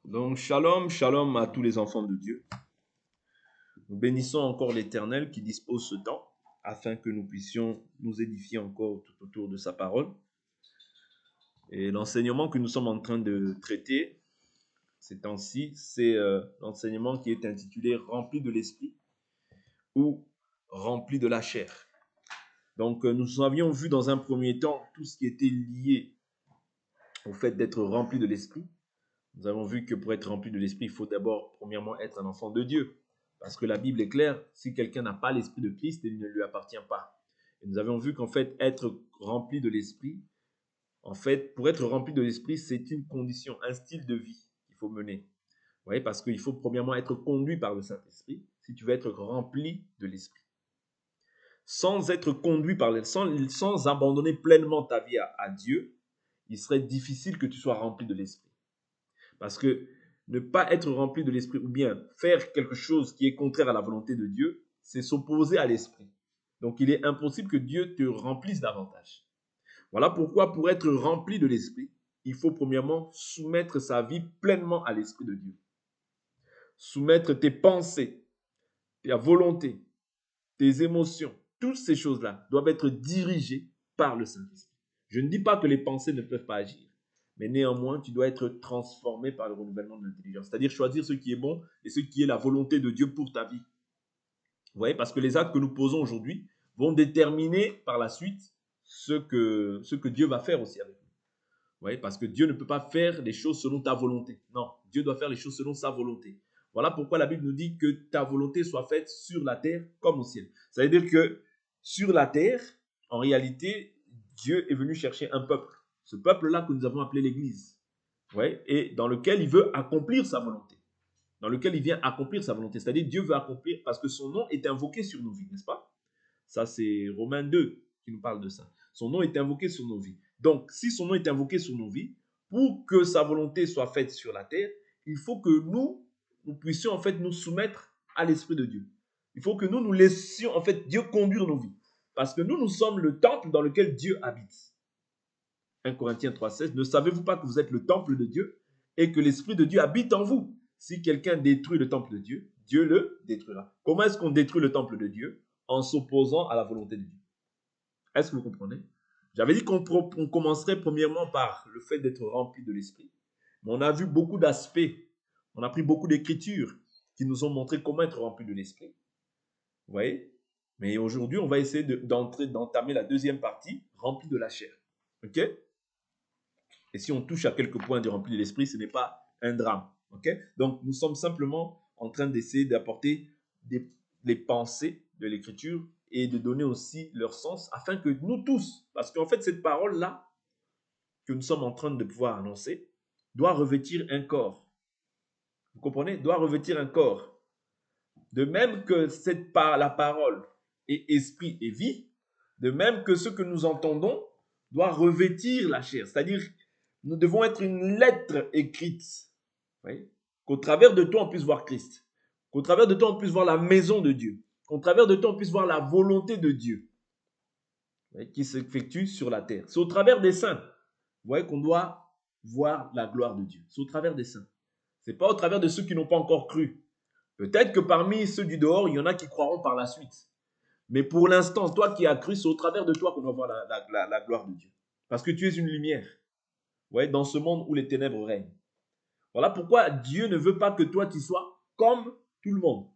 Donc, shalom, shalom à tous les enfants de Dieu. Nous bénissons encore l'Éternel qui dispose ce temps afin que nous puissions nous édifier encore tout autour de sa parole. Et l'enseignement que nous sommes en train de traiter ces temps-ci, c'est l'enseignement qui est intitulé « Rempli de l'esprit » ou « Rempli de la chair ». Donc, nous avions vu dans un premier temps tout ce qui était lié au fait d'être rempli de l'esprit. Nous avons vu que pour être rempli de l'esprit, il faut d'abord, premièrement, être un enfant de Dieu. Parce que la Bible est claire, si quelqu'un n'a pas l'esprit de Christ, il ne lui appartient pas. Et nous avons vu qu'en fait, être rempli de l'esprit, en fait, pour être rempli de l'esprit, c'est une condition, un style de vie qu'il faut mener. Vous voyez, parce qu'il faut premièrement être conduit par le Saint-Esprit, si tu veux être rempli de l'esprit. Sans être conduit par sans abandonner pleinement ta vie à Dieu, il serait difficile que tu sois rempli de l'esprit. Parce que ne pas être rempli de l'esprit ou bien faire quelque chose qui est contraire à la volonté de Dieu, c'est s'opposer à l'esprit. Donc il est impossible que Dieu te remplisse davantage. Voilà pourquoi pour être rempli de l'esprit, il faut premièrement soumettre sa vie pleinement à l'esprit de Dieu. Soumettre tes pensées, ta volonté, tes émotions, toutes ces choses-là doivent être dirigées par le Saint-Esprit. Je ne dis pas que les pensées ne peuvent pas agir. Mais néanmoins, tu dois être transformé par le renouvellement de l'intelligence. C'est-à-dire choisir ce qui est bon et ce qui est la volonté de Dieu pour ta vie. Vous voyez, parce que les actes que nous posons aujourd'hui vont déterminer par la suite ce que Dieu va faire aussi avec nous. Vous voyez, parce que Dieu ne peut pas faire les choses selon ta volonté. Non, Dieu doit faire les choses selon sa volonté. Voilà pourquoi la Bible nous dit que ta volonté soit faite sur la terre comme au ciel. Ça veut dire que sur la terre, en réalité, Dieu est venu chercher un peuple. Ce peuple-là que nous avons appelé l'Église. Ouais, et dans lequel il veut accomplir sa volonté. Dans lequel il vient accomplir sa volonté. C'est-à-dire Dieu veut accomplir parce que son nom est invoqué sur nos vies, n'est-ce pas? Ça, c'est Romains 2 qui nous parle de ça. Son nom est invoqué sur nos vies. Donc, si son nom est invoqué sur nos vies, pour que sa volonté soit faite sur la terre, il faut que nous puissions en fait nous soumettre à l'Esprit de Dieu. Il faut que nous laissions en fait Dieu conduire nos vies. Parce que nous sommes le temple dans lequel Dieu habite. 1 Corinthiens 3,16. Ne savez-vous pas que vous êtes le temple de Dieu et que l'Esprit de Dieu habite en vous? Si quelqu'un détruit le temple de Dieu, Dieu le détruira. Comment est-ce qu'on détruit le temple de Dieu? En s'opposant à la volonté de Dieu. Est-ce que vous comprenez? J'avais dit qu'on commencerait premièrement par le fait d'être rempli de l'esprit. Mais on a vu beaucoup d'aspects. On a pris beaucoup d'écritures qui nous ont montré comment être rempli de l'esprit. Vous voyez? Mais aujourd'hui, on va essayer d'entamer la deuxième partie, rempli de la chair. OK? Et si on touche à quelques points de rempli de l'esprit, ce n'est pas un drame. OK? Donc, nous sommes simplement en train d'essayer d'apporter les pensées de l'écriture et de donner aussi leur sens afin que nous tous, parce qu'en fait, cette parole-là que nous sommes en train de pouvoir annoncer doit revêtir un corps. Vous comprenez? Doit revêtir un corps. De même que la parole est esprit et vie, de même que ce que nous entendons doit revêtir la chair. C'est-à-dire, nous devons être une lettre écrite. Oui? Qu'au travers de toi, on puisse voir Christ. Qu'au travers de toi, on puisse voir la maison de Dieu. Qu'au travers de toi, on puisse voir la volonté de Dieu, oui, qui s'effectue sur la terre. C'est au travers des saints, vous voyez, qu'on doit voir la gloire de Dieu. C'est au travers des saints. Ce n'est pas au travers de ceux qui n'ont pas encore cru. Peut-être que parmi ceux du dehors, il y en a qui croiront par la suite. Mais pour l'instant, toi qui as cru, c'est au travers de toi qu'on doit voir la gloire de Dieu. Parce que tu es une lumière, ouais, dans ce monde où les ténèbres règnent. Voilà pourquoi Dieu ne veut pas que toi tu sois comme tout le monde.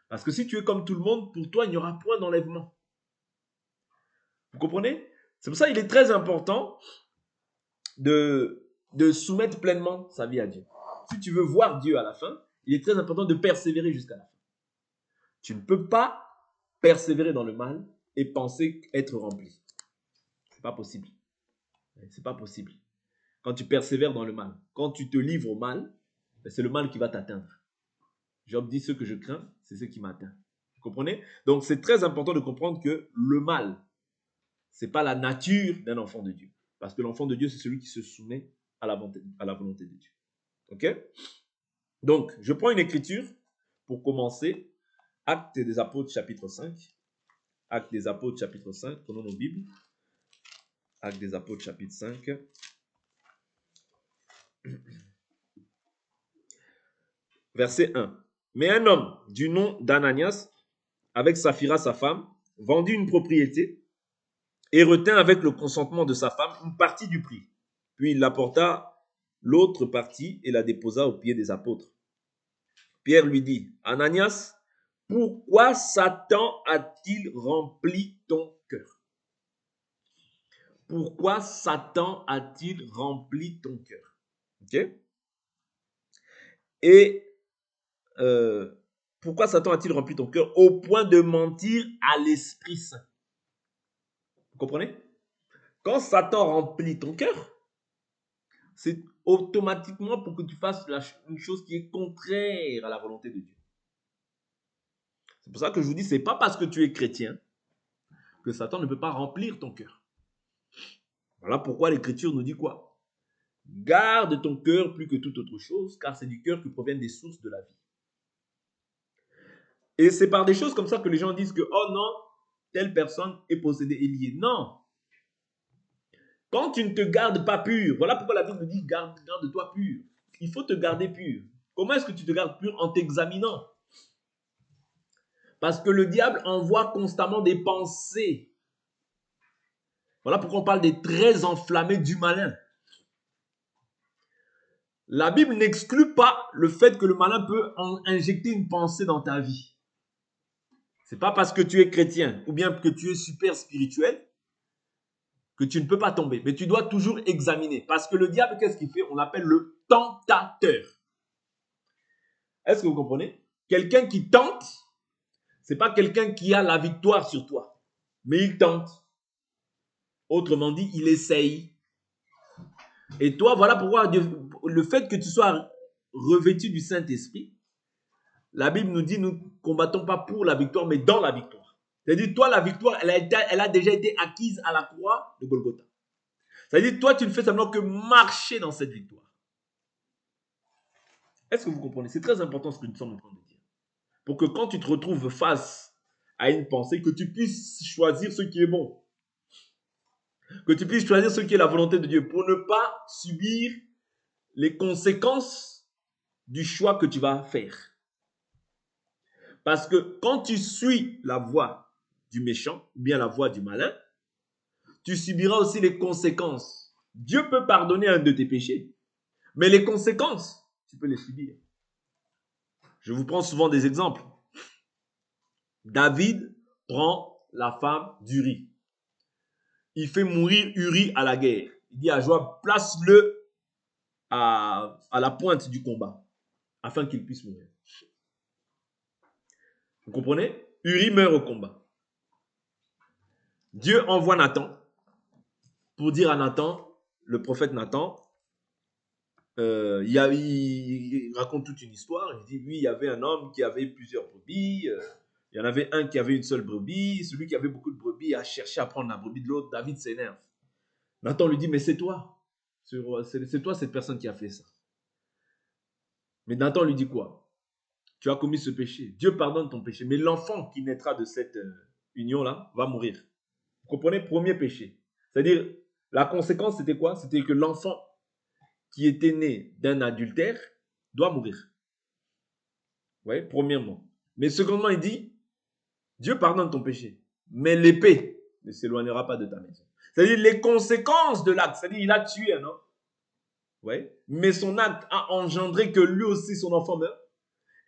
Parce que si tu es comme tout le monde, pour toi, il n'y aura point d'enlèvement. Vous comprenez? C'est pour ça qu'il est très important de soumettre pleinement sa vie à Dieu. Si tu veux voir Dieu à la fin, il est très important de persévérer jusqu'à la fin. Tu ne peux pas persévérer dans le mal et penser être rempli. C'est pas possible. C'est pas possible. Quand tu persévères dans le mal, quand tu te livres au mal, c'est le mal qui va t'atteindre. Job dit: ce que je crains, c'est ce qui m'atteint. Vous comprenez? Donc c'est très important de comprendre que le mal, ce n'est pas la nature d'un enfant de Dieu. Parce que l'enfant de Dieu, c'est celui qui se soumet à la volonté de Dieu. OK? Donc, je prends une écriture pour commencer. Actes des Apôtres, chapitre 5. Actes des Apôtres, chapitre 5. Prenons nos Bibles. Actes des Apôtres, chapitre 5. Verset 1. Mais un homme du nom d'Ananias, avec Saphira sa femme, vendit une propriété et retint avec le consentement de sa femme une partie du prix. Puis il apporta l'autre partie et la déposa aux pieds des apôtres. Pierre lui dit, Ananias, pourquoi Satan a-t-il rempli ton cœur? Pourquoi Satan a-t-il rempli ton cœur? Ok? Et pourquoi Satan a-t-il rempli ton cœur au point de mentir à l'Esprit Saint? Vous comprenez? Quand Satan remplit ton cœur, c'est automatiquement pour que tu fasses une chose qui est contraire à la volonté de Dieu. C'est pour ça que je vous dis, c'est pas parce que tu es chrétien que Satan ne peut pas remplir ton cœur. Voilà pourquoi l'Écriture nous dit quoi? Garde ton cœur plus que toute autre chose, car c'est du cœur que proviennent des sources de la vie. Et c'est par des choses comme ça que les gens disent que, oh non, telle personne est possédée et liée. Non. Quand tu ne te gardes pas pur, voilà pourquoi la Bible dit garde-toi pur. Il faut te garder pur. Comment est-ce que tu te gardes pur? En t'examinant. Parce que le diable envoie constamment des pensées. Voilà pourquoi on parle des traits enflammés du malin. La Bible n'exclut pas le fait que le malin peut injecter une pensée dans ta vie. C'est pas parce que tu es chrétien ou bien que tu es super spirituel que tu ne peux pas tomber. Mais tu dois toujours examiner. Parce que le diable, qu'est-ce qu'il fait? On l'appelle le tentateur. Est-ce que vous comprenez? Quelqu'un qui tente, c'est pas quelqu'un qui a la victoire sur toi. Mais il tente. Autrement dit, il essaye. Et toi, voilà pourquoi le fait que tu sois revêtu du Saint-Esprit, la Bible nous dit, nous ne combattons pas pour la victoire, mais dans la victoire. C'est-à-dire, toi, la victoire, elle a déjà été acquise à la croix de Golgotha. C'est-à-dire, toi, tu ne fais simplement que marcher dans cette victoire. Est-ce que vous comprenez? C'est très important ce que nous sommes en train de dire. Pour que quand tu te retrouves face à une pensée, que tu puisses choisir ce qui est bon. Que tu puisses choisir ce qui est la volonté de Dieu pour ne pas subir les conséquences du choix que tu vas faire. Parce que quand tu suis la voie du méchant ou bien la voie du malin, tu subiras aussi les conséquences. Dieu peut pardonner un de tes péchés, mais les conséquences, tu peux les subir. Je vous prends souvent des exemples. David prend la femme d'Uri. Il fait mourir Uri à la guerre. Il dit à Joab, place-le à la pointe du combat, afin qu'il puisse mourir. Vous comprenez? Uri meurt au combat. Dieu envoie Nathan pour dire à Nathan, le prophète Nathan, il raconte toute une histoire. Il dit, lui, il y avait un homme qui avait plusieurs brebis. Il y en avait un qui avait une seule brebis. Celui qui avait beaucoup de brebis a cherché à prendre la brebis de l'autre. David s'énerve. Nathan lui dit, mais c'est toi. C'est toi cette personne qui a fait ça. Mais Nathan lui dit quoi? Tu as commis ce péché. Dieu pardonne ton péché. Mais l'enfant qui naîtra de cette union-là va mourir. Vous comprenez? Premier péché. C'est-à-dire, la conséquence, c'était quoi? C'était que l'enfant qui était né d'un adultère doit mourir. Oui, premièrement. Mais secondement, il dit, Dieu pardonne ton péché, mais l'épée ne s'éloignera pas de ta maison. C'est-à-dire les conséquences de l'acte, c'est-à-dire il a tué un homme, ouais, mais son acte a engendré que lui aussi, son enfant meurt,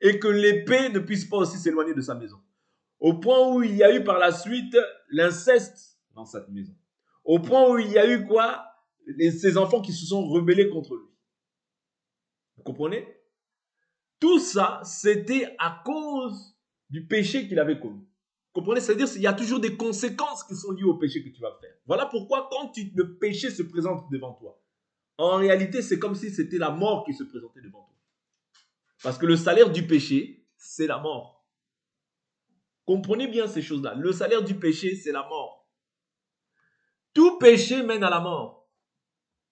et que l'épée ne puisse pas aussi s'éloigner de sa maison. Au point où il y a eu par la suite l'inceste dans cette maison. Au point où il y a eu quoi? Ces enfants qui se sont rebellés contre lui. Vous comprenez? Tout ça, c'était à cause du péché qu'il avait commis. Vous comprenez? C'est-à-dire qu'il y a toujours des conséquences qui sont liées au péché que tu vas faire. Voilà pourquoi quand le péché se présente devant toi, en réalité, c'est comme si c'était la mort qui se présentait devant toi. Parce que le salaire du péché, c'est la mort. Comprenez bien ces choses-là. Le salaire du péché, c'est la mort. Tout péché mène à la mort.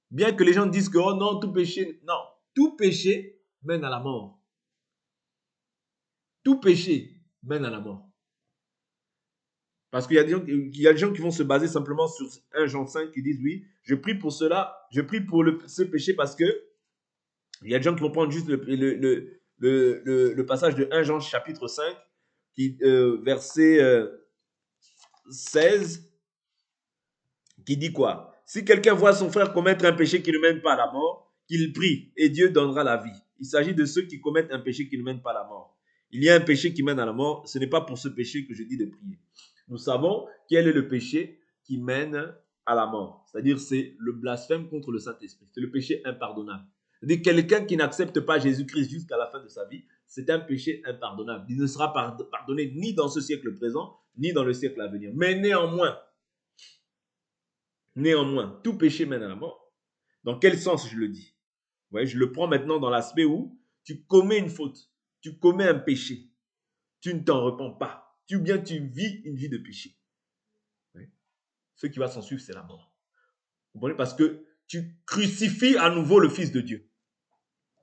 Bien que les gens disent que, oh non, tout péché, non. Tout péché mène à la mort. Tout péché mène à la mort. Parce qu'il y a des gens qui vont se baser simplement sur 1 Jean 5 qui disent, oui, je prie pour cela, je prie pour ce péché parce que il y a des gens qui vont prendre juste le passage de 1 Jean chapitre 5, verset 16, qui dit quoi? Si quelqu'un voit son frère commettre un péché qui ne mène pas à la mort, qu'il prie et Dieu donnera la vie. Il s'agit de ceux qui commettent un péché qui ne mène pas à la mort. Il y a un péché qui mène à la mort, ce n'est pas pour ce péché que je dis de prier. Nous savons quel est le péché qui mène à la mort. C'est-à-dire c'est le blasphème contre le Saint-Esprit. C'est le péché impardonnable. C'est-à-dire quelqu'un qui n'accepte pas Jésus-Christ jusqu'à la fin de sa vie, c'est un péché impardonnable. Il ne sera pardonné ni dans ce siècle présent, ni dans le siècle à venir. Mais néanmoins, tout péché mène à la mort. Dans quel sens je le dis? Ouais, je le prends maintenant dans l'aspect où tu commets une faute, tu commets un péché, tu ne t'en repens pas, tu vis une vie de péché. Ouais. Ce qui va s'en suivre, c'est la mort. Vous comprenez? Parce que tu crucifies à nouveau le Fils de Dieu.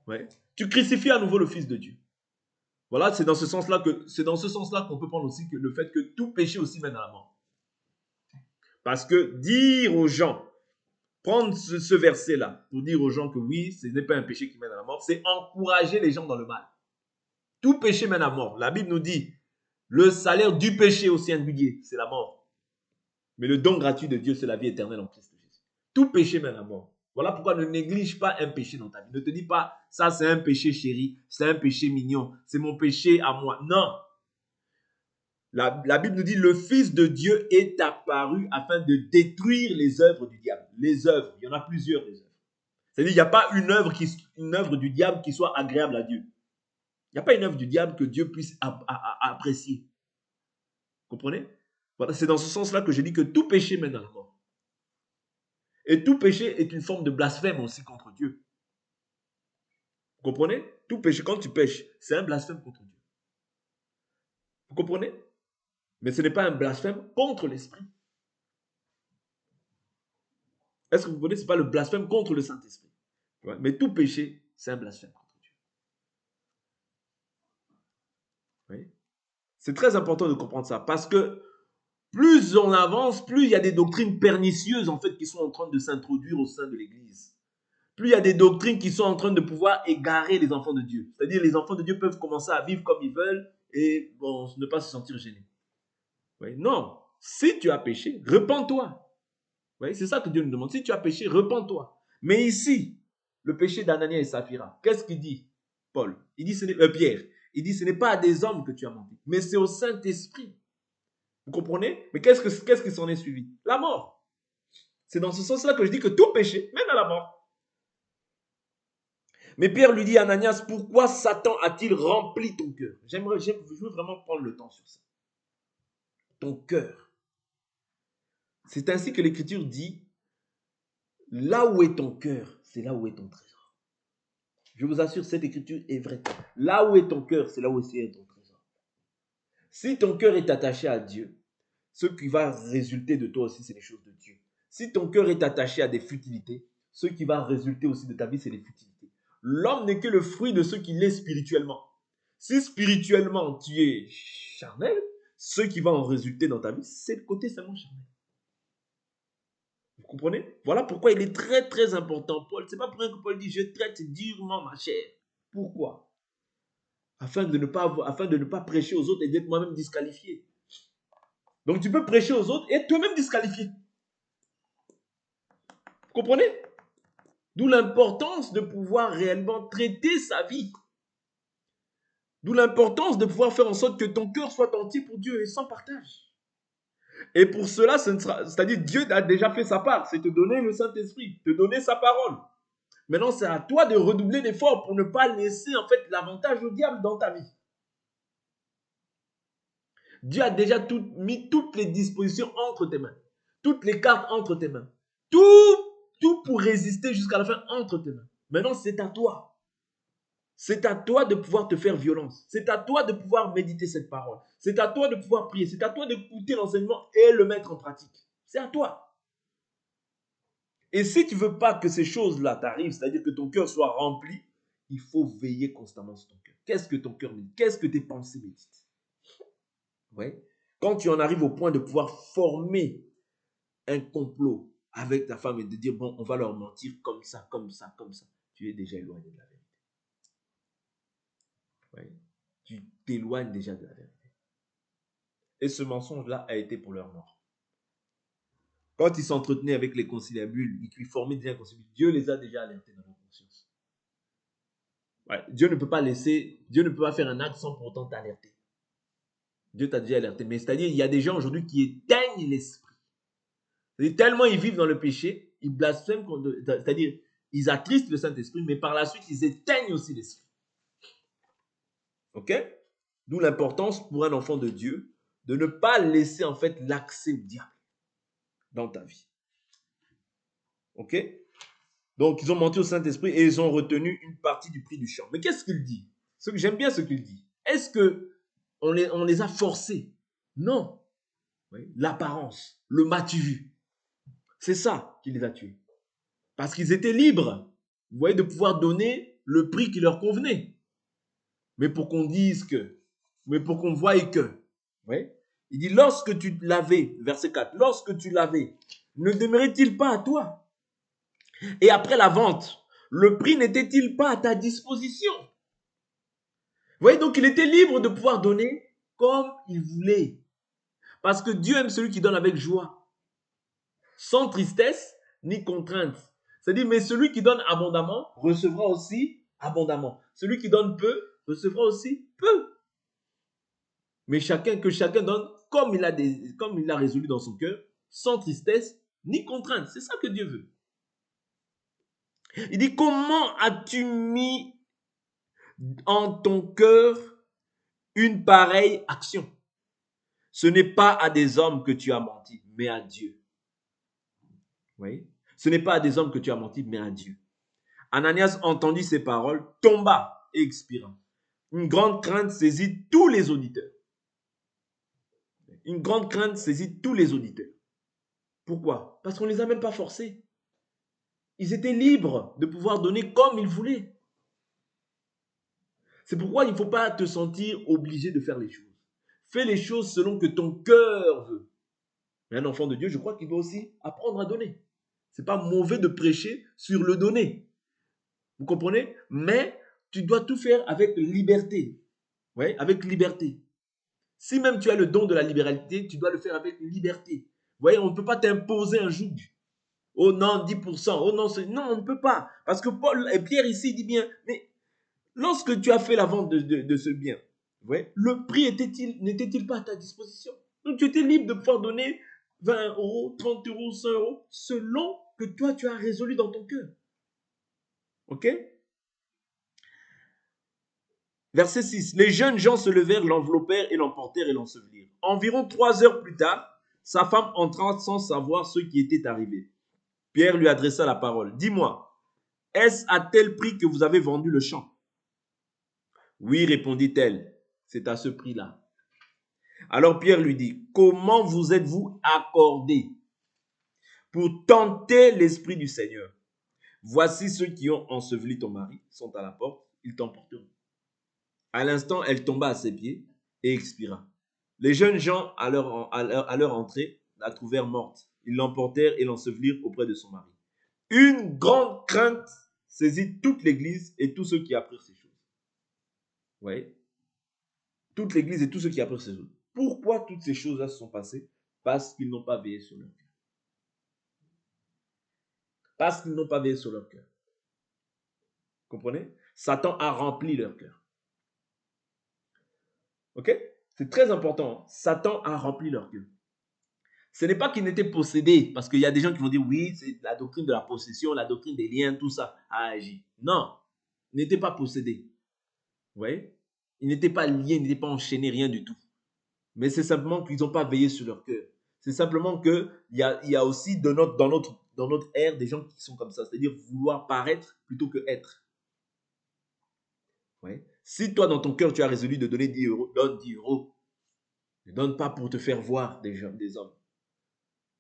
Ouais. Tu crucifies à nouveau le Fils de Dieu. Voilà, c'est dans ce sens-là qu'on peut prendre aussi que le fait que tout péché aussi mène à la mort. Parce que dire aux gens, prendre ce verset-là pour dire aux gens que oui, ce n'est pas un péché qui mène à la mort, c'est encourager les gens dans le mal. Tout péché mène à la mort. La Bible nous dit, le salaire du péché au singulier, c'est la mort. Mais le don gratuit de Dieu, c'est la vie éternelle en Christ Jésus. Tout péché mène à la mort. Voilà pourquoi ne néglige pas un péché dans ta vie. Ne te dis pas, ça c'est un péché chéri, c'est un péché mignon, c'est mon péché à moi. Non. La Bible nous dit, le Fils de Dieu est apparu afin de détruire les œuvres du diable. Les œuvres, il y en a plusieurs des œuvres. C'est-à-dire, il n'y a pas une œuvre du diable qui soit agréable à Dieu. Il n'y a pas une œuvre du diable que Dieu puisse apprécier. Vous comprenez? Voilà, c'est dans ce sens-là que je dis que tout péché mène à la mort. Et tout péché est une forme de blasphème aussi contre Dieu. Vous comprenez? Tout péché, quand tu pêches, c'est un blasphème contre Dieu. Vous comprenez? Mais ce n'est pas un blasphème contre l'Esprit. Est-ce que vous comprenez? Ce n'est pas le blasphème contre le Saint-Esprit. Mais tout péché, c'est un blasphème contre Dieu. Oui? C'est très important de comprendre ça parce que plus on avance, plus il y a des doctrines pernicieuses en fait qui sont en train de s'introduire au sein de l'Église. Plus il y a des doctrines qui sont en train de pouvoir égarer les enfants de Dieu. C'est-à-dire les enfants de Dieu peuvent commencer à vivre comme ils veulent et bon, ne pas se sentir gênés. Oui, non, si tu as péché, repens-toi. Oui, c'est ça que Dieu nous demande. Si tu as péché, repens-toi. Mais ici, le péché d'Anania et Saphira, qu'est-ce qu'il dit Paul? Il dit, Pierre, il dit, ce n'est pas à des hommes que tu as menti, mais c'est au Saint-Esprit. Vous comprenez? Mais qu'est-ce qui s'en est suivi? La mort. C'est dans ce sens-là que je dis que tout péché mène à la mort. Mais Pierre lui dit à Ananias, pourquoi Satan a-t-il rempli ton cœur? Je veux vraiment prendre le temps sur ça. Ton cœur. C'est ainsi que l'Écriture dit, là où est ton cœur, c'est là où est ton trésor. Je vous assure, cette Écriture est vraie. Là où est ton cœur, c'est là où est ton trésor. Si ton cœur est attaché à Dieu, ce qui va résulter de toi aussi, c'est les choses de Dieu. Si ton cœur est attaché à des futilités, ce qui va résulter aussi de ta vie, c'est les futilités. L'homme n'est que le fruit de ce qu'il est spirituellement. Si spirituellement tu es charnel, ce qui va en résulter dans ta vie, c'est le côté seulement charnel. Vous comprenez? Voilà pourquoi il est très très important. Paul, c'est pas pour rien que Paul dit, je traite durement ma chair. Pourquoi? Afin de ne pas prêcher aux autres et d'être moi-même disqualifié. Donc tu peux prêcher aux autres et être toi-même disqualifié. Vous comprenez? D'où l'importance de pouvoir réellement traiter sa vie. D'où l'importance de pouvoir faire en sorte que ton cœur soit entier pour Dieu et sans partage. Et pour cela, c'est-à-dire Dieu a déjà fait sa part, c'est te donner le Saint-Esprit, te donner sa parole. Maintenant, c'est à toi de redoubler d'efforts pour ne pas laisser en fait l'avantage au diable dans ta vie. Dieu a déjà mis toutes les dispositions entre tes mains, toutes les cartes entre tes mains, tout pour résister jusqu'à la fin entre tes mains. Maintenant, c'est à toi. C'est à toi de pouvoir te faire violence. C'est à toi de pouvoir méditer cette parole. C'est à toi de pouvoir prier. C'est à toi d'écouter l'enseignement et le mettre en pratique. C'est à toi. Et si tu ne veux pas que ces choses-là t'arrivent, c'est-à-dire que ton cœur soit rempli, il faut veiller constamment sur ton cœur. Qu'est-ce que ton cœur médite? Qu'est-ce que tes pensées méditent? Ouais. Quand tu en arrives au point de pouvoir former un complot avec ta femme et de dire, bon, on va leur mentir comme ça, tu es déjà éloigné de la vérité. Oui. Tu t'éloignes déjà de la vérité. Et ce mensonge-là a été pour leur mort. Quand ils s'entretenaient avec les conciliabules, ils formaient déjà un conciliabule, Dieu les a déjà alertés dans leur conscience. Ouais. Dieu ne peut pas faire un acte sans pour autant t'alerter. Dieu t'a déjà alerté. Mais c'est-à-dire, il y a des gens aujourd'hui qui éteignent l'esprit. C'est-à-dire, tellement ils vivent dans le péché, ils blasphèment, c'est-à-dire, ils attristent le Saint-Esprit, mais par la suite, ils éteignent aussi l'esprit. Ok? D'où l'importance pour un enfant de Dieu de ne pas laisser en fait l'accès au diable dans ta vie. Ok? Donc, ils ont menti au Saint-Esprit et ils ont retenu une partie du prix du champ. Mais qu'est-ce qu'il dit? J'aime bien ce qu'il dit. Est-ce qu'on les a forcés? Non. Oui. L'apparence, le m'as-tu vu? C'est ça qui les a tués. Parce qu'ils étaient libres, vous voyez, de pouvoir donner le prix qui leur convenait. Mais pour qu'on dise que, mais pour qu'on voie que, oui. Il dit, lorsque tu l'avais, verset 4, lorsque tu l'avais, ne demeurait-il pas à toi? Et après la vente, le prix n'était-il pas à ta disposition? Vous voyez, donc il était libre de pouvoir donner comme il voulait. Parce que Dieu aime celui qui donne avec joie, sans tristesse ni contrainte. C'est-à-dire, mais celui qui donne abondamment recevra aussi abondamment. Celui qui donne peu recevra aussi peu. Mais que chacun donne comme il a résolu dans son cœur, sans tristesse ni contrainte. C'est ça que Dieu veut. Il dit, comment as-tu mis en ton cœur une pareille action? Ce n'est pas à des hommes que tu as menti, mais à Dieu. Oui. Ce n'est pas à des hommes que tu as menti, mais à Dieu. Ananias entendit ces paroles, tomba et expira. Une grande crainte saisit tous les auditeurs. Une grande crainte saisit tous les auditeurs. Pourquoi? Parce qu'on ne les a même pas forcés. Ils étaient libres de pouvoir donner comme ils voulaient. C'est pourquoi il ne faut pas te sentir obligé de faire les choses. Fais les choses selon que ton cœur veut. Mais un enfant de Dieu, je crois qu'il doit aussi apprendre à donner. Ce n'est pas mauvais de prêcher sur le donner. Vous comprenez? Mais tu dois tout faire avec liberté. Oui, avec liberté. Si même tu as le don de la libéralité, tu dois le faire avec liberté. Vous voyez, on ne peut pas t'imposer un joug. Oh non, 10%. Oh non, non, on ne peut pas. Parce que Paul et Pierre ici dit bien, mais lorsque tu as fait la vente de ce bien, vous voyez, le prix n'était-il pas à ta disposition? Donc tu étais libre de pouvoir donner 20 euros, 30 euros, 100 euros, selon que toi tu as résolu dans ton cœur. Ok? Verset 6. Les jeunes gens se levèrent, l'enveloppèrent et l'emportèrent et l'ensevelirent. Environ 3 heures plus tard, sa femme entra sans savoir ce qui était arrivé. Pierre lui adressa la parole. Dis-moi, est-ce à tel prix que vous avez vendu le champ? Oui, répondit-elle, c'est à ce prix-là. Alors Pierre lui dit, comment vous êtes-vous accordés pour tenter l'Esprit du Seigneur? Voici ceux qui ont enseveli ton mari, sont à la porte, ils t'emporteront. À l'instant, elle tomba à ses pieds et expira. Les jeunes gens, à leur entrée, la trouvèrent morte. Ils l'emportèrent et l'ensevelirent auprès de son mari. Une grande crainte saisit toute l'église et tous ceux qui apprirent ces choses. Vous voyez? Toute l'église et tous ceux qui apprirent ces choses. Pourquoi toutes ces choses-là se sont passées? Parce qu'ils n'ont pas veillé sur leur cœur. Parce qu'ils n'ont pas veillé sur leur cœur. Comprenez? Satan a rempli leur cœur. Ok? C'est très important. Satan a rempli leur cœur. Ce n'est pas qu'ils n'étaient possédés, parce qu'il y a des gens qui vont dire, oui, c'est la doctrine de la possession, la doctrine des liens, tout ça a agi. Non, ils n'étaient pas possédés. Vous voyez? Ils n'étaient pas liés, ils n'étaient pas enchaînés, rien du tout. Mais c'est simplement qu'ils n'ont pas veillé sur leur cœur. C'est simplement qu'il y a aussi dans notre ère des gens qui sont comme ça, c'est-à-dire vouloir paraître plutôt que être. Vous voyez? Si toi, dans ton cœur, tu as résolu de donner 10 euros, donne 10 euros. Ne donne pas pour te faire voir des hommes.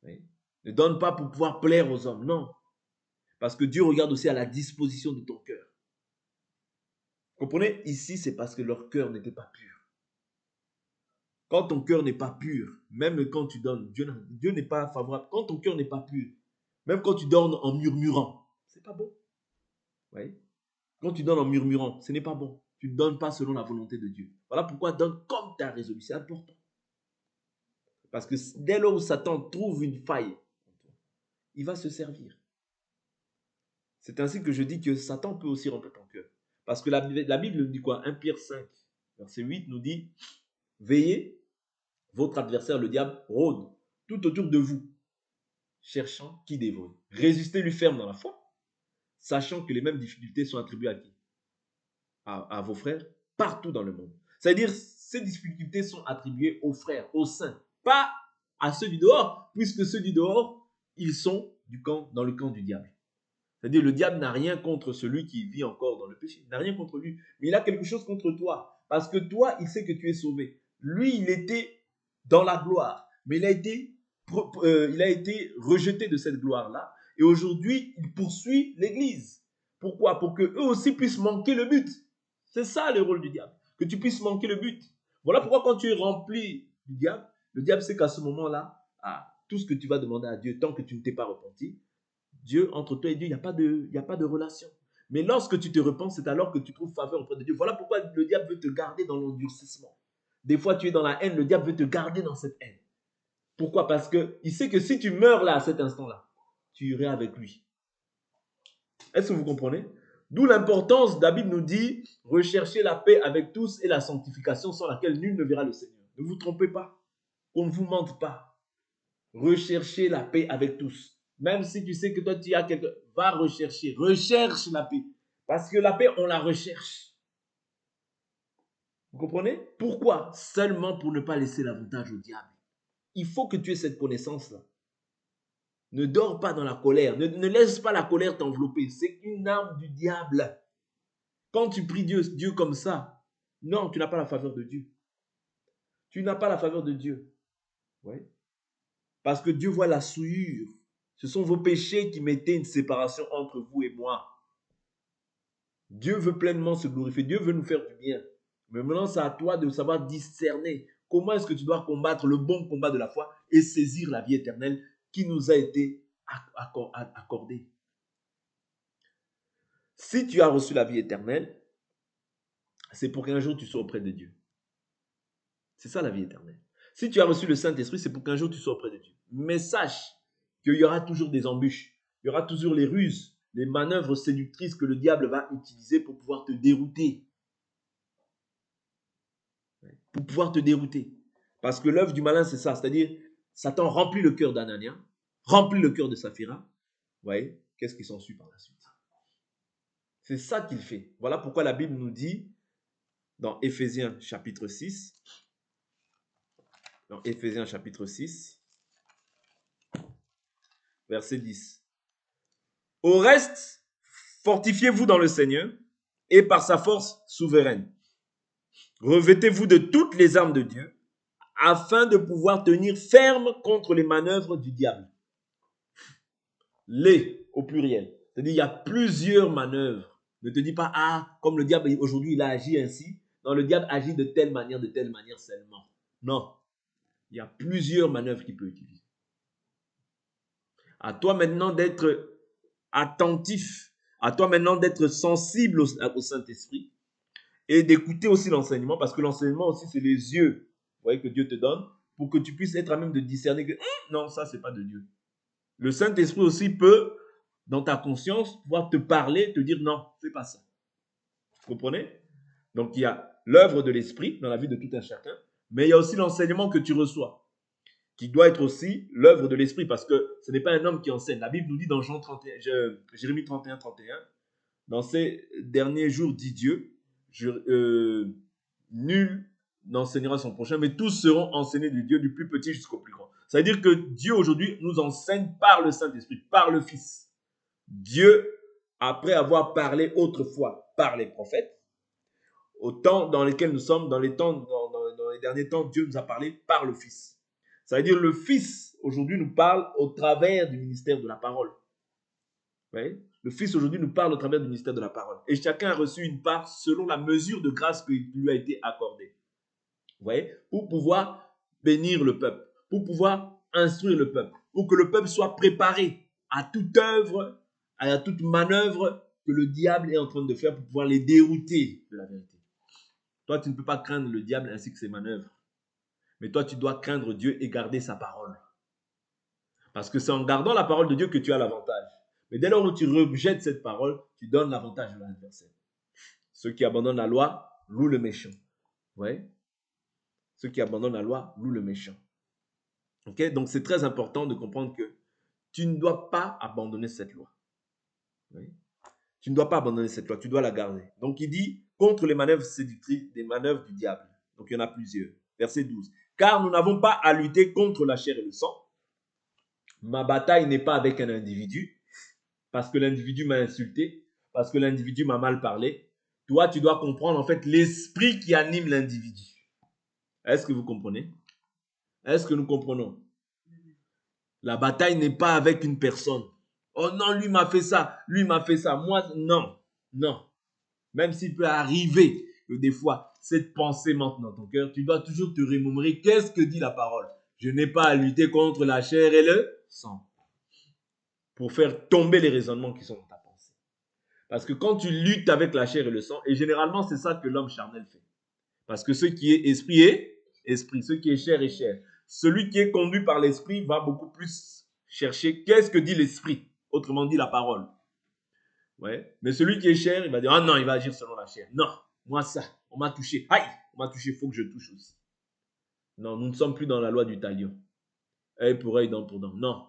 Oui. Ne donne pas pour pouvoir plaire aux hommes, non. Parce que Dieu regarde aussi à la disposition de ton cœur. Comprenez? Ici, c'est parce que leur cœur n'était pas pur. Quand ton cœur n'est pas pur, même quand tu donnes, Dieu n'est pas favorable. Quand ton cœur n'est pas pur, même quand tu donnes en murmurant, c'est pas bon. Oui. Quand tu donnes en murmurant, ce n'est pas bon. tu ne donnes pas selon la volonté de Dieu. Voilà pourquoi donne comme tu as résolu. C'est important. Parce que dès lors où Satan trouve une faille, il va se servir. C'est ainsi que je dis que Satan peut aussi remplir ton cœur. Parce que la Bible nous dit quoi? 1 Pierre 5, verset 8 nous dit « Veillez, votre adversaire, le diable, rôde tout autour de vous, cherchant qui dévorer. Résistez-lui ferme dans la foi, sachant que les mêmes difficultés sont attribuées à qui? À vos frères, partout dans le monde. » C'est-à-dire, ces difficultés sont attribuées aux frères, aux saints, pas à ceux du dehors, puisque ceux du dehors, ils sont dans le camp du diable. C'est-à-dire, le diable n'a rien contre celui qui vit encore dans le péché. Il n'a rien contre lui. Mais il a quelque chose contre toi. Parce que toi, il sait que tu es sauvé. Lui, il était dans la gloire. Mais il a été rejeté de cette gloire-là. Et aujourd'hui, il poursuit l'Église. Pourquoi? Pour qu'eux aussi puissent manquer le but. C'est ça le rôle du diable. Que tu puisses manquer le but. Voilà pourquoi quand tu es rempli du diable, le diable sait qu'à ce moment-là, tout ce que tu vas demander à Dieu, tant que tu ne t'es pas repenti, Dieu, entre toi et Dieu, il n'y a pas de relation. Mais lorsque tu te repens, c'est alors que tu trouves faveur auprès de Dieu. Voilà pourquoi le diable veut te garder dans l'endurcissement. Des fois, tu es dans la haine, le diable veut te garder dans cette haine. Pourquoi? Parce qu'il sait que si tu meurs là, à cet instant-là, tu irais avec lui. Est-ce que vous comprenez? D'où l'importance, David nous dit, recherchez la paix avec tous et la sanctification sans laquelle nul ne verra le Seigneur. Ne vous trompez pas, qu'on ne vous mente pas. Recherchez la paix avec tous. Même si tu sais que toi, tu as quelque... Va rechercher. Recherche la paix. Parce que la paix, on la recherche. Vous comprenez? Pourquoi? Seulement pour ne pas laisser l'avantage au diable. Il faut que tu aies cette connaissance-là. Ne dors pas dans la colère. Ne laisse pas la colère t'envelopper. C'est une arme du diable. Quand tu pries Dieu comme ça, non, tu n'as pas la faveur de Dieu. Tu n'as pas la faveur de Dieu. Ouais. Parce que Dieu voit la souillure. Ce sont vos péchés qui mettaient une séparation entre vous et moi. Dieu veut pleinement se glorifier. Dieu veut nous faire du bien. Mais maintenant, c'est à toi de savoir discerner comment est-ce que tu dois combattre le bon combat de la foi et saisir la vie éternelle qui nous a été accordée. Si tu as reçu la vie éternelle, c'est pour qu'un jour tu sois auprès de Dieu. C'est ça la vie éternelle. Si tu as reçu le Saint-Esprit, c'est pour qu'un jour tu sois auprès de Dieu. Mais sache qu'il y aura toujours des embûches. Il y aura toujours les ruses, les manœuvres séductrices que le diable va utiliser pour pouvoir te dérouter. Pour pouvoir te dérouter. Parce que l'œuvre du malin, c'est ça. C'est-à-dire, Satan remplit le cœur d'Anania, remplit le cœur de Saphira. Vous voyez, qu'est-ce qui s'ensuit par la suite? C'est ça qu'il fait. Voilà pourquoi la Bible nous dit, dans Éphésiens chapitre 6, verset 10. Au reste, fortifiez-vous dans le Seigneur et par sa force souveraine. Revêtez-vous de toutes les armes de Dieu afin de pouvoir tenir ferme contre les manœuvres du diable. Les, au pluriel. C'est-à-dire, il y a plusieurs manœuvres. Ne te dis pas, comme le diable aujourd'hui, il a agi ainsi. Non, le diable agit de telle manière seulement. Non. Il y a plusieurs manœuvres qu'il peut utiliser. À toi maintenant d'être attentif, à toi maintenant d'être sensible au Saint-Esprit et d'écouter aussi l'enseignement, parce que l'enseignement aussi, c'est les yeux, vous voyez, que Dieu te donne, pour que tu puisses être à même de discerner que non, ça, c'est pas de Dieu. Le Saint-Esprit aussi peut, dans ta conscience, pouvoir te parler, te dire non, fais pas ça. Vous comprenez? Donc, il y a l'œuvre de l'Esprit dans la vie de tout un chacun, mais il y a aussi l'enseignement que tu reçois, qui doit être aussi l'œuvre de l'Esprit, parce que ce n'est pas un homme qui enseigne. La Bible nous dit dans Jérémie 31, 31, dans ces derniers jours, dit Dieu, nul n'enseignera son prochain, mais tous seront enseignés de Dieu, du plus petit jusqu'au plus grand. Ça veut dire que Dieu aujourd'hui nous enseigne par le Saint-Esprit, par le Fils. Dieu, après avoir parlé autrefois par les prophètes, au temps dans lesquels nous sommes, dans les derniers temps, Dieu nous a parlé par le Fils. Ça veut dire le Fils aujourd'hui nous parle au travers du ministère de la parole. Vous voyez? Le Fils aujourd'hui nous parle au travers du ministère de la parole. Et chacun a reçu une part selon la mesure de grâce qui lui a été accordée. Vous voyez? Pour pouvoir bénir le peuple, pour pouvoir instruire le peuple, pour que le peuple soit préparé à toute œuvre, à toute manœuvre que le diable est en train de faire pour pouvoir les dérouter de la vérité. Toi, tu ne peux pas craindre le diable ainsi que ses manœuvres. Mais toi, tu dois craindre Dieu et garder sa parole. Parce que c'est en gardant la parole de Dieu que tu as l'avantage. Mais dès lors où tu rejettes cette parole, tu donnes l'avantage à l'adversaire. Ceux qui abandonnent la loi louent le méchant. Oui. Ceux qui abandonnent la loi louent le méchant. Okay? Donc, c'est très important de comprendre que tu ne dois pas abandonner cette loi. Oui. Tu ne dois pas abandonner cette loi, tu dois la garder. Donc, il dit contre les manœuvres séductrices, des manœuvres du diable. Donc, il y en a plusieurs. Verset 12. Car nous n'avons pas à lutter contre la chair et le sang. Ma bataille n'est pas avec un individu, parce que l'individu m'a insulté, parce que l'individu m'a mal parlé. Toi, tu dois comprendre en fait l'esprit qui anime l'individu. Est-ce que vous comprenez? Est-ce que nous comprenons? La bataille n'est pas avec une personne. Oh non, lui m'a fait ça, lui m'a fait ça. Moi, non, non. Même s'il peut arriver que des fois, cette pensée monte dans ton cœur, tu dois toujours te remémorer qu'est-ce que dit la parole. Je n'ai pas à lutter contre la chair et le sang pour faire tomber les raisonnements qui sont dans ta pensée. Parce que quand tu luttes avec la chair et le sang, et généralement c'est ça que l'homme charnel fait. Parce que ce qui est esprit, ce qui est chair est chair. Celui qui est conduit par l'esprit va beaucoup plus chercher qu'est-ce que dit l'esprit, autrement dit la parole. Ouais. Mais celui qui est chair, il va dire, ah non, il va agir selon la chair. Non, moi ça, on m'a touché. Aïe, on m'a touché, il faut que je touche aussi. Non, nous ne sommes plus dans la loi du talion. Œil pour œil, dent pour dent. Non.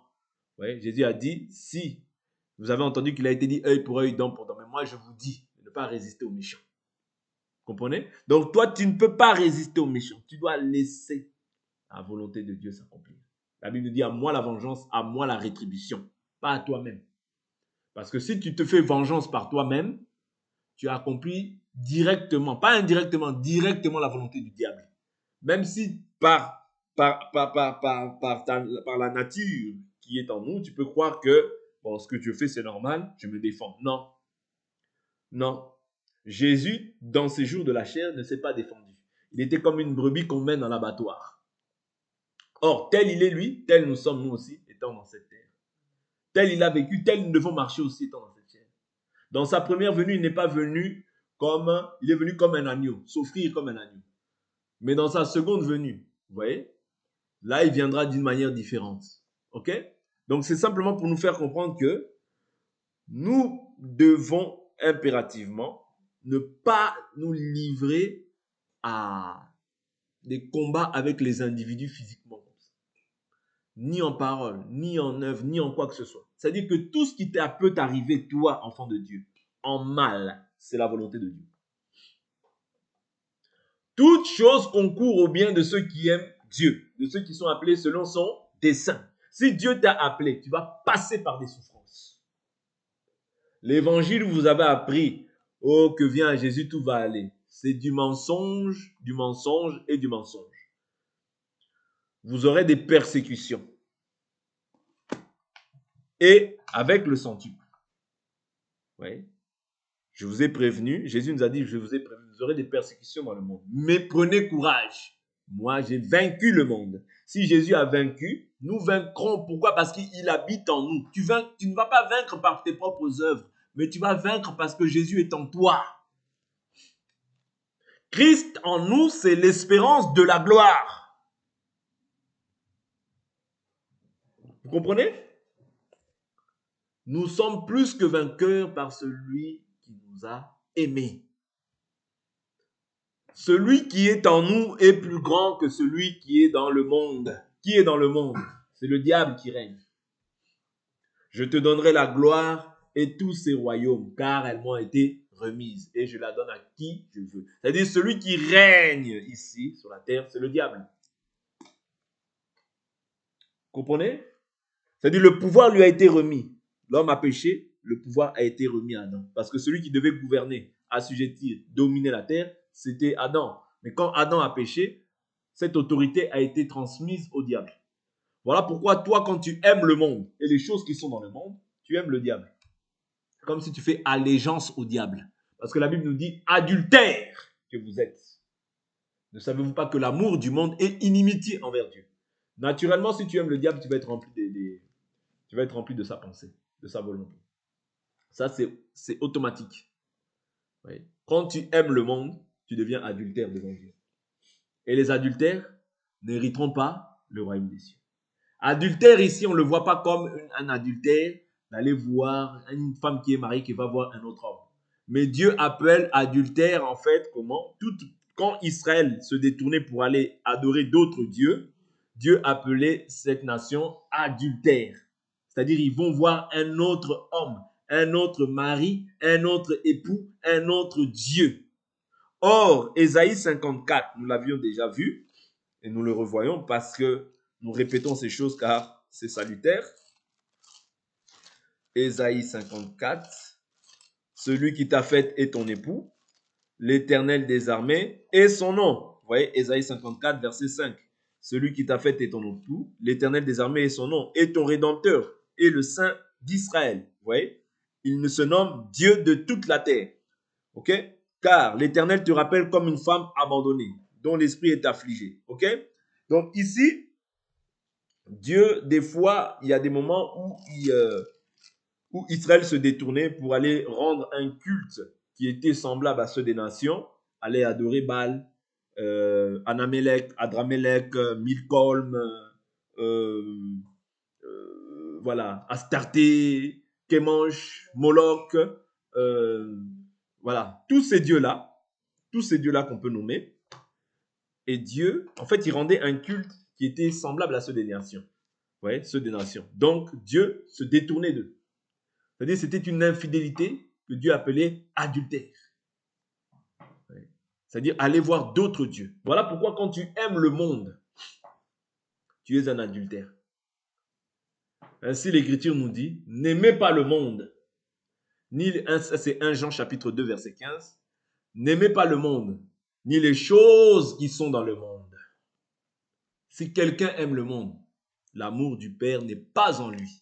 Ouais, Jésus a dit, si vous avez entendu qu'il a été dit œil pour œil, dent pour dent. Mais moi, je vous dis de ne pas résister aux méchants. Comprenez? Donc, toi, tu ne peux pas résister aux méchants. Tu dois laisser la volonté de Dieu s'accomplir. La Bible dit à moi la vengeance, à moi la rétribution. Pas à toi-même. Parce que si tu te fais vengeance par toi-même, tu as accompli directement, pas indirectement, directement la volonté du diable. Même si par la nature qui est en nous, tu peux croire que bon, ce que je fais, c'est normal, je me défends. Non. Non. Jésus, dans ses jours de la chair, ne s'est pas défendu. Il était comme une brebis qu'on mène dans l'abattoir. Or, tel il est lui, tel nous sommes nous aussi, étant dans cette terre. Tel il a vécu, tel nous devons marcher aussi, étant dans cette chair. Dans sa première venue, il n'est pas venu il est venu comme un agneau, s'offrir comme un agneau. Mais dans sa seconde venue, vous voyez, là, il viendra d'une manière différente. OK? Donc, c'est simplement pour nous faire comprendre que nous devons impérativement ne pas nous livrer à des combats avec les individus physiquement. Ni en parole, ni en œuvre, ni en quoi que ce soit. C'est-à-dire que tout ce qui peut t'arriver, toi, enfant de Dieu, en mal, c'est la volonté de Dieu. Toute chose concourt au bien de ceux qui aiment Dieu, de ceux qui sont appelés selon son dessein. Si Dieu t'a appelé, tu vas passer par des souffrances. L'évangile, vous avez appris, oh, que vient à Jésus, tout va aller. C'est du mensonge et du mensonge. Vous aurez des persécutions. Et avec le centuple. Oui. Je vous ai prévenu, Jésus nous a dit, je vous ai prévenu, vous aurez des persécutions dans le monde. Mais prenez courage. Moi, j'ai vaincu le monde. Si Jésus a vaincu, nous vaincrons. Pourquoi? Parce qu'il habite en nous. Tu ne vas pas vaincre par tes propres œuvres, mais tu vas vaincre parce que Jésus est en toi. Christ en nous, c'est l'espérance de la gloire. Vous comprenez? Nous sommes plus que vainqueurs par celui qui nous a aimés. Celui qui est en nous est plus grand que celui qui est dans le monde. Qui est dans le monde? C'est le diable qui règne. Je te donnerai la gloire et tous ces royaumes, car elles m'ont été remises. Et je la donne à qui je veux. C'est-à-dire celui qui règne ici, sur la terre, c'est le diable. Comprenez? C'est-à-dire le pouvoir lui a été remis. L'homme a péché, le pouvoir a été remis à Adam. Parce que celui qui devait gouverner, assujettir, dominer la terre, c'était Adam. Mais quand Adam a péché, cette autorité a été transmise au diable. Voilà pourquoi toi, quand tu aimes le monde et les choses qui sont dans le monde, tu aimes le diable. C'est comme si tu fais allégeance au diable. Parce que la Bible nous dit adultère que vous êtes. Ne savez-vous pas que l'amour du monde est inimitié envers Dieu? Naturellement, si tu aimes le diable, tu vas être rempli de sa pensée, de sa volonté. Ça, c'est automatique. Oui. Quand tu aimes le monde, tu deviens adultère devant Dieu. Et les adultères n'hériteront pas le royaume des cieux. Adultère ici, on ne le voit pas comme un adultère d'aller voir une femme qui est mariée qui va voir un autre homme. Mais Dieu appelle adultère en fait comment? Quand Israël se détournait pour aller adorer d'autres dieux, Dieu appelait cette nation adultère. C'est-à-dire ils vont voir un autre homme, un autre mari, un autre époux, un autre Dieu. Or, Ésaïe 54, nous l'avions déjà vu et nous le revoyons parce que nous répétons ces choses car c'est salutaire. Ésaïe 54, celui qui t'a fait est ton époux, l'Éternel des armées est son nom. Vous voyez, Ésaïe 54, verset 5. Celui qui t'a fait est ton époux, l'Éternel des armées est son nom, et ton Rédempteur est le Saint d'Israël. Vous voyez, il ne se nomme Dieu de toute la terre. Ok? Car l'Éternel te rappelle comme une femme abandonnée, dont l'esprit est affligé. Ok? Donc ici, Dieu, des fois, il y a des moments où Israël se détournait pour aller rendre un culte qui était semblable à ceux des nations, aller adorer Baal, Anamelech, Adramelech, Milcolm, voilà, Astarté, Kemosh, Moloch, voilà, tous ces dieux-là qu'on peut nommer. Et Dieu, en fait, il rendait un culte qui était semblable à ceux des nations. Vous voyez, ceux des nations. Donc, Dieu se détournait d'eux. C'est-à-dire, c'était une infidélité que Dieu appelait adultère. C'est-à-dire, aller voir d'autres dieux. Voilà pourquoi quand tu aimes le monde, tu es un adultère. Ainsi, l'Écriture nous dit, n'aimez pas le monde. C'est 1 Jean chapitre 2, verset 15. N'aimez pas le monde, ni les choses qui sont dans le monde. Si quelqu'un aime le monde, l'amour du Père n'est pas en lui.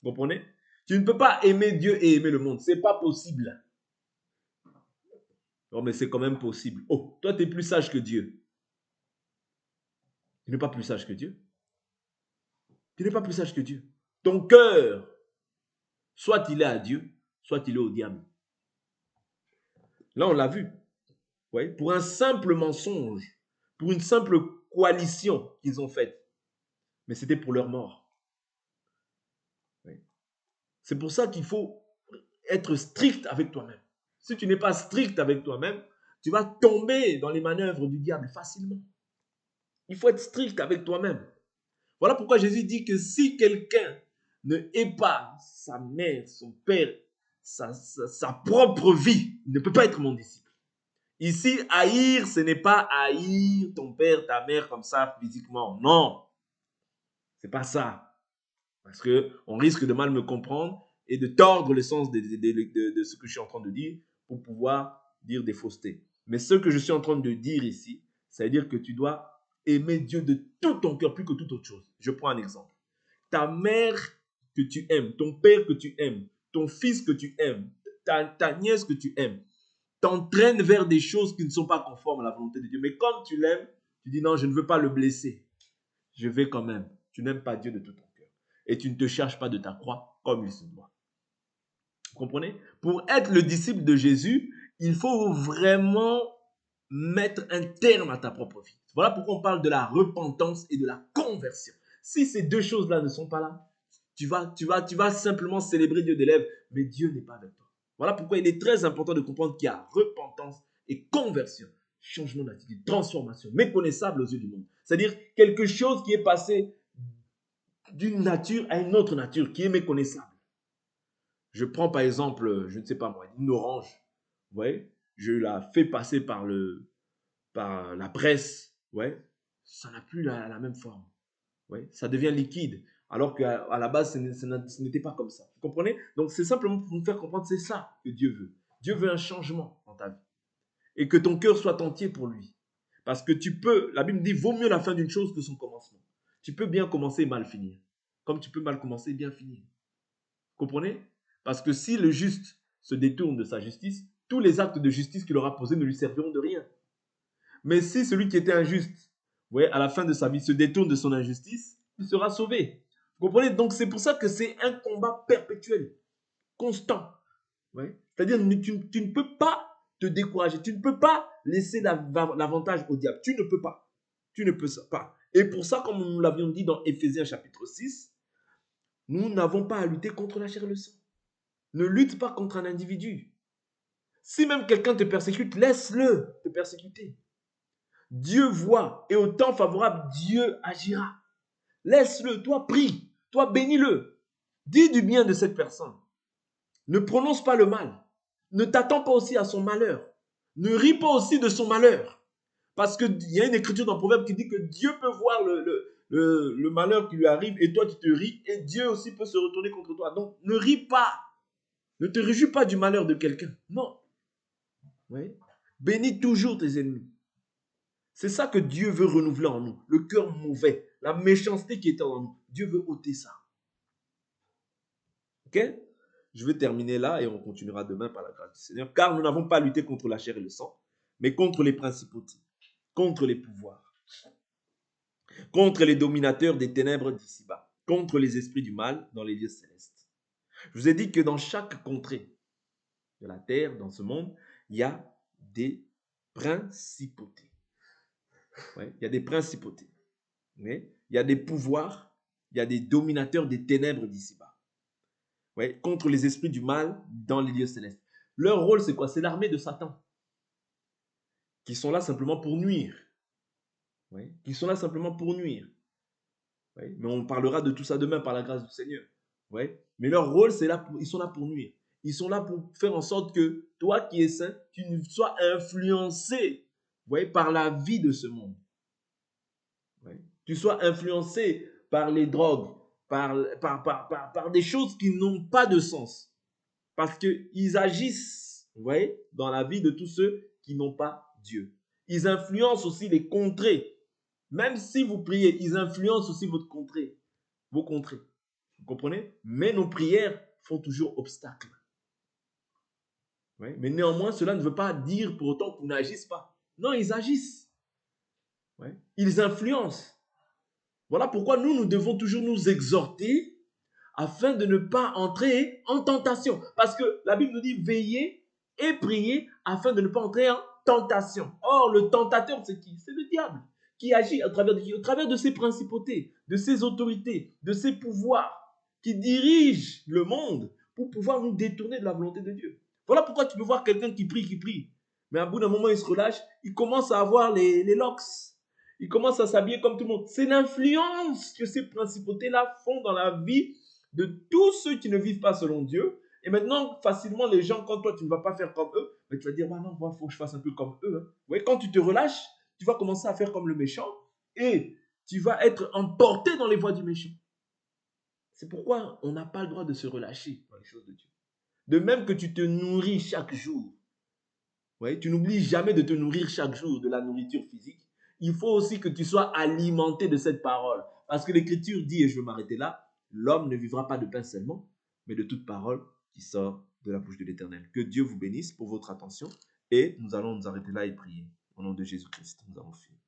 Vous comprenez? Tu ne peux pas aimer Dieu et aimer le monde. Ce n'est pas possible. Non, mais c'est quand même possible. Oh, toi, tu es plus sage que Dieu. Tu n'es pas plus sage que Dieu. Tu n'es pas plus sage que Dieu. Ton cœur, soit il est à Dieu, soit il est au diable. Là, on l'a vu. Vous voyez? Pour un simple mensonge, pour une simple coalition qu'ils ont faite. Mais c'était pour leur mort. Oui. C'est pour ça qu'il faut être strict avec toi-même. Si tu n'es pas strict avec toi-même, tu vas tomber dans les manœuvres du diable facilement. Il faut être strict avec toi-même. Voilà pourquoi Jésus dit que si quelqu'un ne hait pas sa mère, son père, sa propre vie, il ne peut pas être mon disciple. Ici, haïr, ce n'est pas haïr ton père, ta mère comme ça physiquement. Non, c'est pas ça. Parce qu'on risque de mal me comprendre et de tordre le sens de ce que je suis en train de dire pour pouvoir dire des faussetés. Mais ce que je suis en train de dire ici, c'est-à-dire que tu dois aimer Dieu de tout ton cœur plus que toute autre chose. Je prends un exemple. Ta mère que tu aimes, ton père que tu aimes, ton fils que tu aimes, ta nièce que tu aimes, t'entraîne vers des choses qui ne sont pas conformes à la volonté de Dieu. Mais comme tu l'aimes, tu dis non, je ne veux pas le blesser. Je vais quand même. Tu n'aimes pas Dieu de tout ton cœur. Et tu ne te cherches pas de ta croix comme il se doit. Vous comprenez? Pour être le disciple de Jésus, il faut vraiment mettre un terme à ta propre vie. Voilà pourquoi on parle de la repentance et de la conversion. Si ces deux choses-là ne sont pas là, tu vas simplement célébrer Dieu des lèvres, mais Dieu n'est pas avec toi. Voilà pourquoi il est très important de comprendre qu'il y a repentance et conversion, changement d'attitude, transformation, méconnaissable aux yeux du monde. C'est-à-dire quelque chose qui est passé d'une nature à une autre nature, qui est méconnaissable. Je prends par exemple, je ne sais pas moi, une orange. Vous voyez, je la fais passer par la presse. Ouais, ça n'a plus la même forme. Ouais, ça devient liquide. Alors qu'à la base, ce n'était pas comme ça. Vous comprenez? Donc, c'est simplement pour nous faire comprendre, c'est ça que Dieu veut. Dieu veut un changement dans ta vie. Et que ton cœur soit entier pour lui. Parce que la Bible dit, vaut mieux la fin d'une chose que son commencement. Tu peux bien commencer et mal finir. Comme tu peux mal commencer et bien finir. Vous comprenez? Parce que si le juste se détourne de sa justice, tous les actes de justice qu'il aura posés ne lui serviront de rien. Mais si celui qui était injuste, vous voyez, à la fin de sa vie, se détourne de son injustice, il sera sauvé. Vous comprenez? Donc c'est pour ça que c'est un combat perpétuel, constant. Ouais. C'est-à-dire tu ne peux pas te décourager, tu ne peux pas laisser l'avantage au diable. Tu ne peux pas. Tu ne peux pas. Et pour ça, comme nous l'avions dit dans Éphésiens chapitre 6, nous n'avons pas à lutter contre la chair et le sang. Ne lutte pas contre un individu. Si même quelqu'un te persécute, laisse-le te persécuter. Dieu voit et au temps favorable, Dieu agira. Laisse-le, toi prie, toi bénis-le. Dis du bien de cette personne. Ne prononce pas le mal. Ne t'attends pas aussi à son malheur. Ne ris pas aussi de son malheur. Parce qu'il y a une écriture dans Proverbe qui dit que Dieu peut voir le malheur qui lui arrive et toi tu te ris et Dieu aussi peut se retourner contre toi. Donc ne ris pas. Ne te réjouis pas du malheur de quelqu'un. Non. Oui. Bénis toujours tes ennemis. C'est ça que Dieu veut renouveler en nous. Le cœur mauvais, la méchanceté qui est en nous. Dieu veut ôter ça. Ok? Je vais terminer là et on continuera demain par la grâce du Seigneur. Car nous n'avons pas lutté contre la chair et le sang, mais contre les principautés, contre les pouvoirs, contre les dominateurs des ténèbres d'ici-bas, contre les esprits du mal dans les lieux célestes. Je vous ai dit que dans chaque contrée de la terre, dans ce monde, il y a des principautés. Ouais, il y a des principautés. Ouais, il y a des pouvoirs, il y a des dominateurs des ténèbres d'ici-bas. Ouais, contre les esprits du mal dans les lieux célestes. Leur rôle, c'est quoi? C'est l'armée de Satan, qui sont là simplement pour nuire. Ouais, qui sont là simplement pour nuire. Ouais, mais on parlera de tout ça demain par la grâce du Seigneur. Ouais, mais leur rôle, c'est là, ils sont là pour nuire. Ils sont là pour faire en sorte que toi qui es saint, tu ne sois influencé, ouais, par la vie de ce monde. Ouais. Tu sois influencé par les drogues, par des choses qui n'ont pas de sens. Parce qu'ils agissent, vous voyez, dans la vie de tous ceux qui n'ont pas Dieu. Ils influencent aussi les contrées. Même si vous priez, ils influencent aussi votre contrée, vos contrées. Vous comprenez? Mais nos prières font toujours obstacle. Oui. Mais néanmoins, cela ne veut pas dire pour autant qu'ils n'agissent pas. Non, ils agissent. Oui. Ils influencent. Voilà pourquoi nous devons toujours nous exhorter afin de ne pas entrer en tentation. Parce que la Bible nous dit veillez et priez afin de ne pas entrer en tentation. Or, le tentateur, c'est qui? C'est le diable qui agit à travers de qui? Au travers de ses principautés, de ses autorités, de ses pouvoirs, qui dirigent le monde pour pouvoir nous détourner de la volonté de Dieu. Voilà pourquoi tu peux voir quelqu'un qui prie, mais à bout d'un moment, il se relâche, il commence à avoir les locks. Il commence à s'habiller comme tout le monde. C'est l'influence que ces principautés-là font dans la vie de tous ceux qui ne vivent pas selon Dieu. Et maintenant, facilement, les gens, quand toi, tu ne vas pas faire comme eux, mais tu vas dire, bah non, il faut que je fasse un peu comme eux. Hein. Ouais, quand tu te relâches, tu vas commencer à faire comme le méchant et tu vas être emporté dans les voies du méchant. C'est pourquoi on n'a pas le droit de se relâcher dans les choses de Dieu. De même que tu te nourris chaque jour. Ouais, tu n'oublies jamais de te nourrir chaque jour de la nourriture physique. Il faut aussi que tu sois alimenté de cette parole. Parce que l'Écriture dit, et je vais m'arrêter là, l'homme ne vivra pas de pain seulement, mais de toute parole qui sort de la bouche de l'Éternel. Que Dieu vous bénisse pour votre attention et nous allons nous arrêter là et prier. Au nom de Jésus-Christ, nous allons finir.